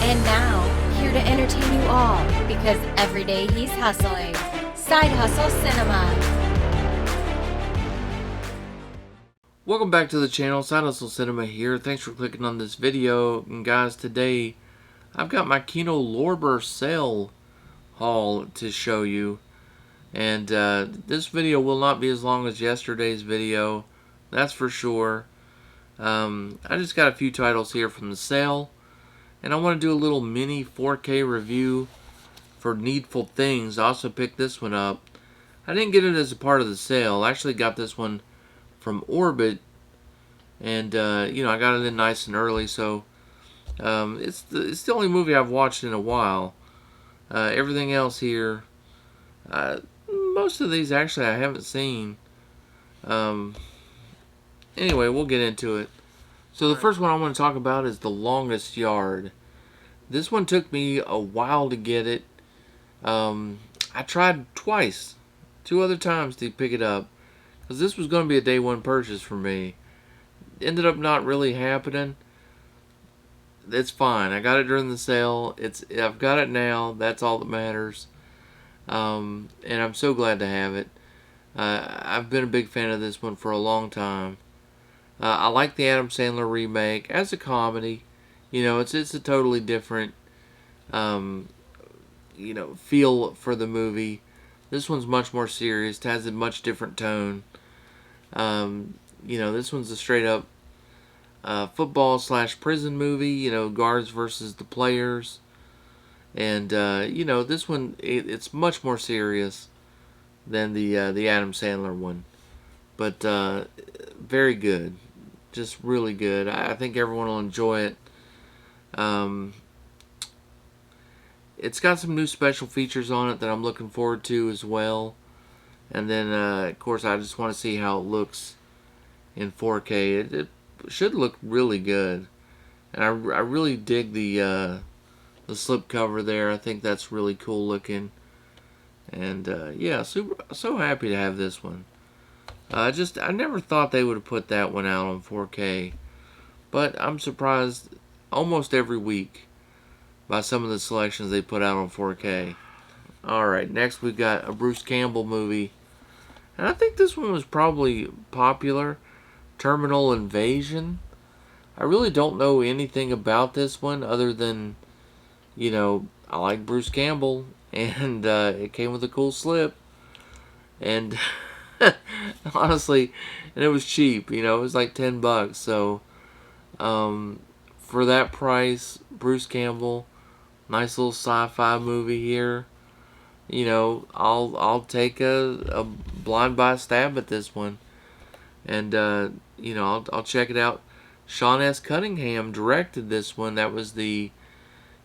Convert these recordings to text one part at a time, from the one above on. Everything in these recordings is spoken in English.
And now, here to entertain you all, because every day he's hustling. Side Hustle Cinema. Welcome back to the channel, Side Hustle Cinema here. Thanks for clicking on this video. And guys, today I've got my KINO LORBER sale haul to show you. And this video will not be as long as yesterday's video, that's for sure. I just got a few titles here from the sale. And I want to do a little mini 4K review for Needful Things. I also picked this one up. I didn't get it as a part of the sale. I actually got this one from Orbit, and you know, I got it in nice and early, so it's the only movie I've watched in a while. Everything else here, most of these actually I haven't seen. Anyway, we'll get into it. So the first one I want to talk about is The Longest Yard. This one took me a while to get it. I tried twice, 2 other times to pick it up, because this was going to be a day one purchase for me. Ended up not really happening. It's fine. I got it during the sale. I've got it now. That's all that matters. And I'm so glad to have it. I've been a big fan of this one for a long time. I like the Adam Sandler remake as a comedy. You know, it's a totally different you know, feel for the movie. This one's much more serious. It has a much different tone. You know, this one's a straight up football / prison movie. You know, guards versus the players. And you know, this one it's much more serious than the Adam Sandler one. But very good, just really good. I think everyone will enjoy it. It's got some new special features on it that I'm looking forward to as well. And then, of course, I just want to see how it looks in 4K. It should look really good. And I really dig the slipcover there. I think that's really cool looking. And, yeah, so happy to have this one. I never thought they would have put that one out on 4K. But I'm surprised almost every week by some of the selections they put out on 4K. Alright, next we've got a Bruce Campbell movie. And I think this one was probably popular. Terminal Invasion. I really don't know anything about this one other than, you know, I like Bruce Campbell. And it came with a cool slip. And honestly, and it was cheap. You know, it was like $10. So, for that price, Bruce Campbell, nice little sci-fi movie here. You know, I'll take a blind buy stab at this one, and you know, I'll check it out. Sean S. Cunningham directed this one. That was the,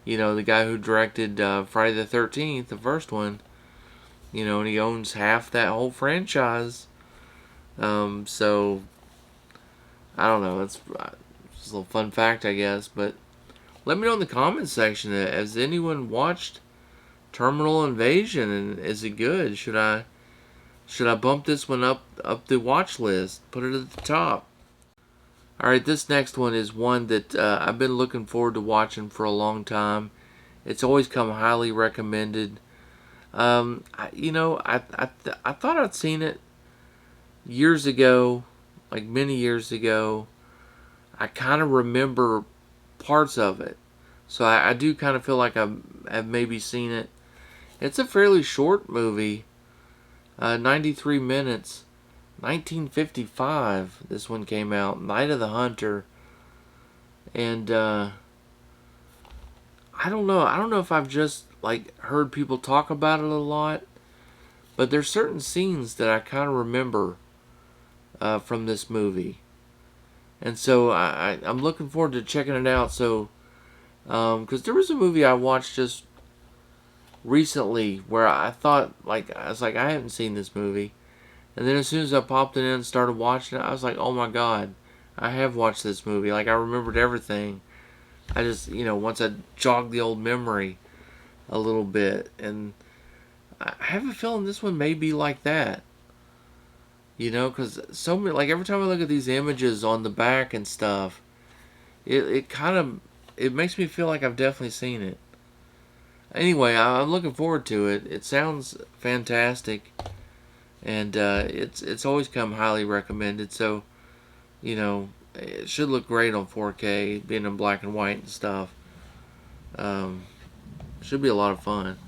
you know, the guy who directed Friday the 13th, the first one. You know, and he owns half that whole franchise. So I don't know. It's just a little fun fact, I guess. But let me know in the comments section. Has anyone watched Terminal Invasion, and is it good? Should I bump this one up the watch list? Put it at the top. Alright, this next one is one that I've been looking forward to watching for a long time. It's always come highly recommended. You know, I thought I'd seen it years ago, like many years ago. I kind of remember parts of it, so I do kind of feel like I've maybe seen it. It's a fairly short movie, 93 minutes, 1955. This one came out, Night of the Hunter, and I don't know if I've just like heard people talk about it a lot, but there's certain scenes that I kind of remember from this movie, and so I'm looking forward to checking it out. So, because there was a movie I watched just recently where I thought, like, I was like, I haven't seen this movie, and then as soon as I popped it in and started watching it, I was like, oh my god, I have watched this movie. Like, I remembered everything. I just, you know, once I jogged the old memory a little bit, and I have a feeling this one may be like that. You know, because like every time I look at these images on the back and stuff, it kind of it makes me feel like I've definitely seen it. Anyway, I'm looking forward to it. It sounds fantastic, and it's always come highly recommended. So, you know, it should look great on 4K, being in black and white and stuff. Um, should be a lot of fun.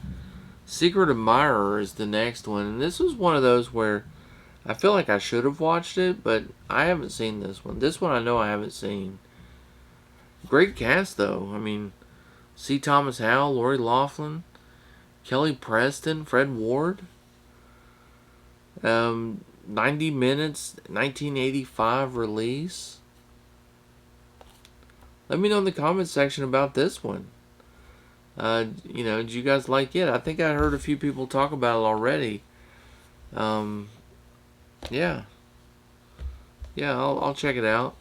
Secret Admirer is the next one, and this was one of those where I feel like I should have watched it, but I haven't seen this one. This one I know I haven't seen. Great cast though. I mean, C. Thomas Howell, Lori Loughlin, Kelly Preston, Fred Ward. 90 minutes, 1985 release. Let me know in the comments section about this one. Did you guys like it? I think I heard a few people talk about it already. Yeah. Yeah, I'll check it out.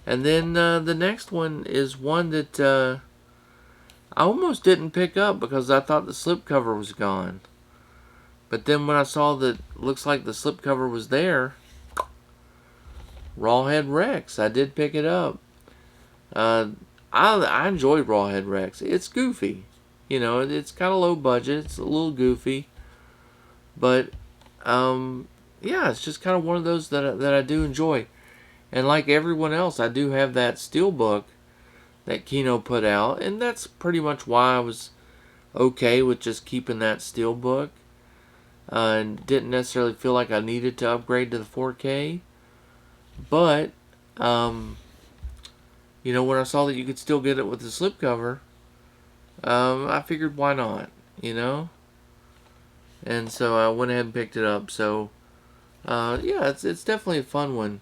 And then the next one is one that I almost didn't pick up because I thought the slipcover was gone. But then when I saw that looks like the slipcover was there, Rawhead Rex, I did pick it up. I enjoyed Rawhead Rex. It's goofy. It's kind of low budget. It's a little goofy. But, yeah, it's just kind of one of those that I do enjoy. And like everyone else, I do have that steelbook that KINO put out. And that's pretty much why I was okay with just keeping that steelbook. And didn't necessarily feel like I needed to upgrade to the 4K. But, when I saw that you could still get it with the slipcover, I figured why not, And so I went ahead and picked it up. So, yeah, it's definitely a fun one.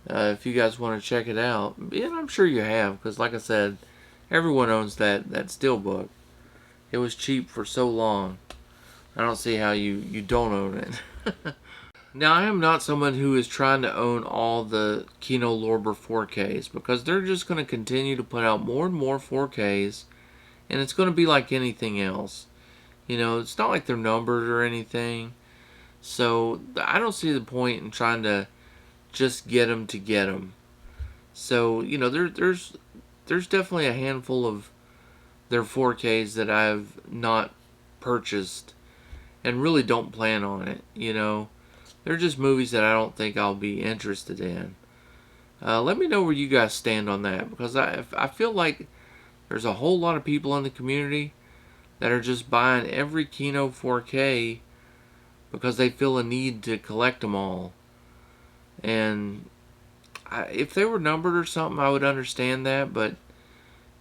If you guys want to check it out. And I'm sure you have, because like I said, everyone owns that steelbook. It was cheap for so long. I don't see how you don't own it. Now, I am not someone who is trying to own all the KINO LORBER 4Ks, because they're just going to continue to put out more and more 4Ks, and it's going to be like anything else. It's not like they're numbered or anything, so I don't see the point in trying to just get them to get them. So, there's definitely a handful of their 4Ks that I've not purchased and really don't plan on it, They're just movies that I don't think I'll be interested in. Let me know where you guys stand on that, because I feel like there's a whole lot of people in the community that are just buying every KINO 4K because they feel a need to collect them all. And if they were numbered or something, I would understand that, but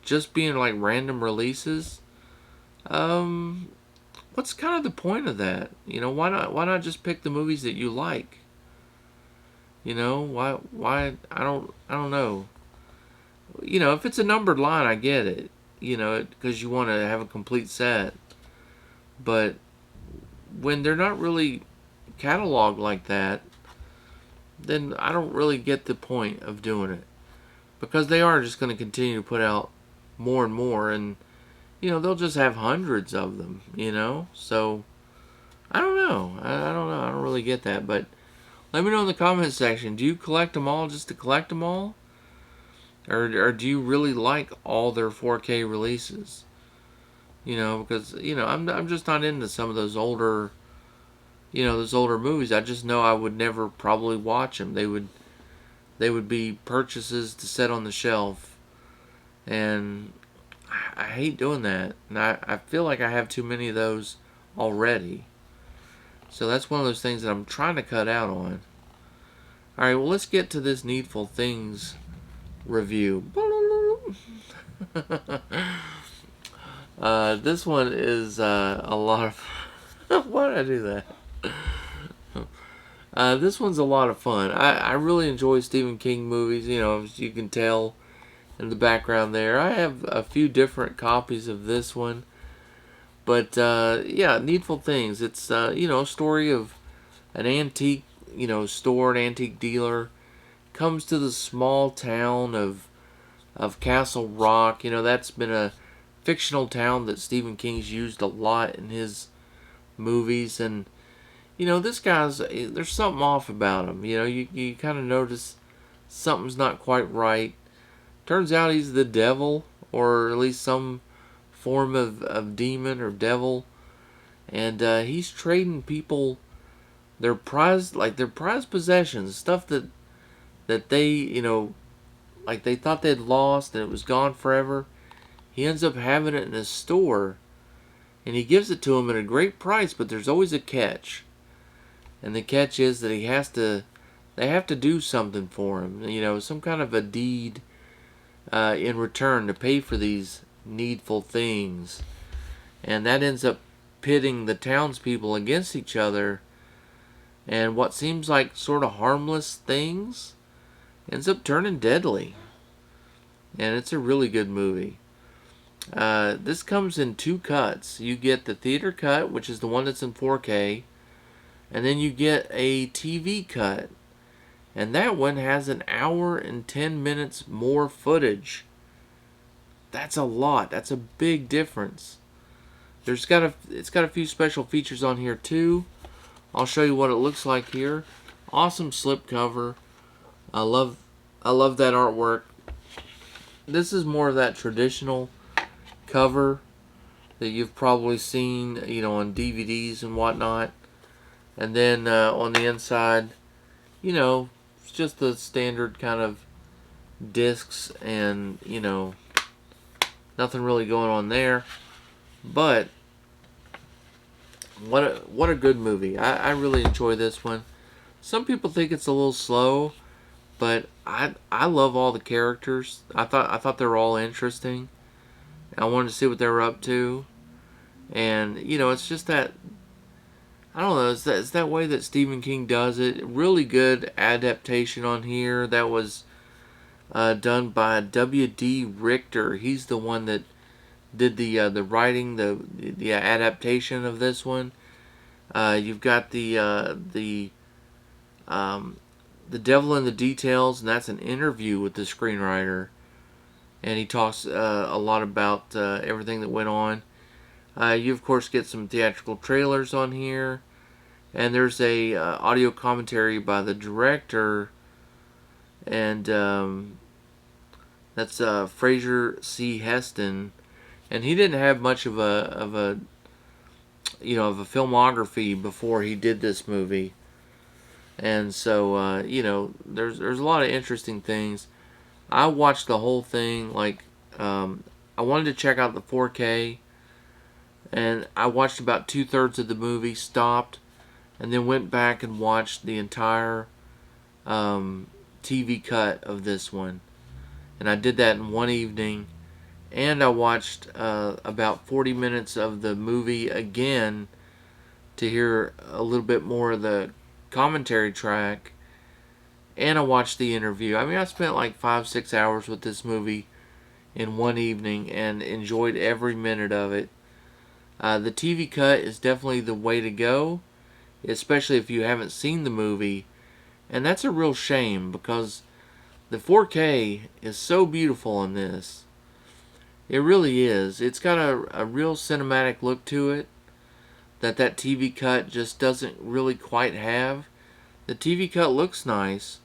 just being like random releases, what's kind of the point of that? Why not just pick the movies that you like? Why I don't know. If it's a numbered line, I get it. Because you want to have a complete set. But when they're not really cataloged like that, then I don't really get the point of doing it. Because they are just going to continue to put out more and more, and they'll just have hundreds of them, So, I don't know. I don't know. I don't really get that. But let me know in the comment section. Do you collect them all just to collect them all? Or do you really like all their 4K releases? Because, I'm just not into some of those older, movies. I just know I would never probably watch them. They would be purchases to set on the shelf. And I hate doing that, and I feel like I have too many of those already. So that's one of those things that I'm trying to cut out on. Alright, well, let's get to this Needful Things review. This one is a lot of... Why did I do that? This one's a lot of fun. I really enjoy Stephen King movies, as you can tell in the background there. I have a few different copies of this one. But, yeah, Needful Things. It's, a story of an antique, store, an antique dealer. Comes to the small town of Castle Rock. That's been a fictional town that Stephen King's used a lot in his movies. And, this guy's, there's something off about him. You kind of notice something's not quite right. turns out he's the devil, or at least some form of demon or devil. And he's trading people their prized possessions, stuff that they, like they thought they'd lost and it was gone forever. He ends up having it in his store, and he gives it to him at a great price, but there's always a catch. And the catch is that they have to do something for him, some kind of a deed in return to pay for these needful things. And that ends up pitting the townspeople against each other, and what seems like sort of harmless things ends up turning deadly. And it's a really good movie. This comes in 2 cuts. You get the theater cut, which is the one that's in 4K, and then you get a TV cut, and that one has 1 hour and 10 minutes more footage. That's a lot. That's a big difference. It's got a few special features on here too. I'll show you what it looks like here. Awesome slipcover. I love that artwork. This is more of that traditional cover that you've probably seen, on DVDs and whatnot. And then on the inside, it's just the standard kind of discs, and nothing really going on there. But what a good movie. I really enjoy this one. Some people think it's a little slow, but I love all the characters. I thought they were all interesting. I wanted to see what they were up to, and it's just that, I don't know, it's that way that Stephen King does it. Really good adaptation on here. That was done by W.D. Richter. He's the one that did the writing, the adaptation of this one. You've got the Devil in the Details, and that's an interview with the screenwriter, and he talks a lot about everything that went on. You of course get some theatrical trailers on here, and there's a audio commentary by the director, and that's Fraser C. Heston, and he didn't have much of a filmography before he did this movie. And so, there's a lot of interesting things. I watched the whole thing, I wanted to check out the 4K, and I watched about 2/3 of the movie, stopped, and then went back and watched the entire TV cut of this one. And I did that in one evening, and I watched about 40 minutes of the movie again to hear a little bit more of the commentary track, and I watched the interview. I mean, I spent like 5-6 hours with this movie in one evening and enjoyed every minute of it. The TV cut is definitely the way to go, especially if you haven't seen the movie, and that's a real shame because the 4K is so beautiful in this. It really is. It's got a real cinematic look to it that TV cut just doesn't really quite have. The TV cut looks nice,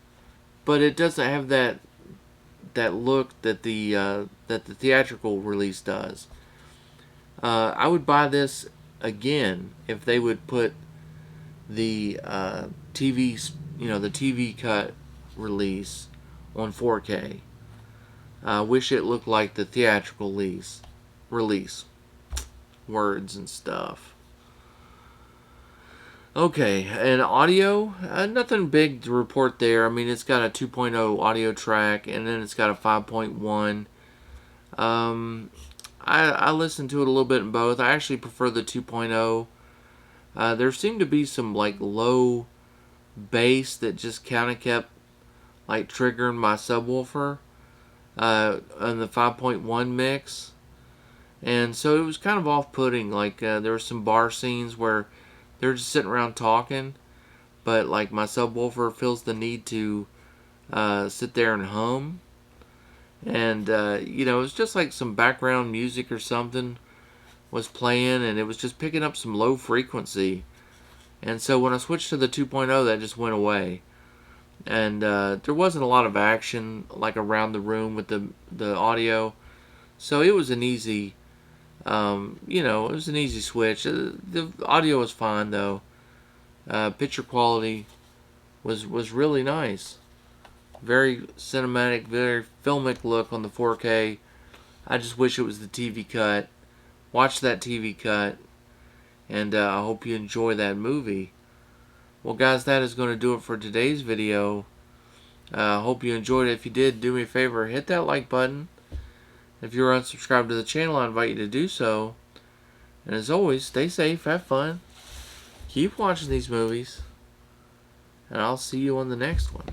but it doesn't have that look that the theatrical release does. I would buy this again if they would put the the TV cut release on 4K. I wish it looked like the theatrical release. Words and stuff. Okay, and audio, nothing big to report there. I mean, it's got a 2.0 audio track, and then it's got a 5.1. I listened to it a little bit in both. I actually prefer the 2.0. There seemed to be some low bass that just kind of kept triggering my subwoofer on the 5.1 mix, and so it was kind of off-putting. There were some bar scenes where they're just sitting around talking, but my subwoofer feels the need to sit there and hum, and it was just some background music or something was playing, and it was just picking up some low frequency. And so when I switched to the 2.0, that just went away. and there wasn't a lot of action like around the room with the audio, so it was an easy, it was an easy switch. The audio was fine though. Picture quality was really nice. Very cinematic, very filmic look on the 4K. I just wish it was the TV cut. Watch that TV cut, and I hope you enjoy that movie. Well, guys, that is going to do it for today's video. I hope you enjoyed it. If you did, do me a favor, hit that like button. If you're unsubscribed to the channel, I invite you to do so. And as always, stay safe, have fun, keep watching these movies, and I'll see you on the next one.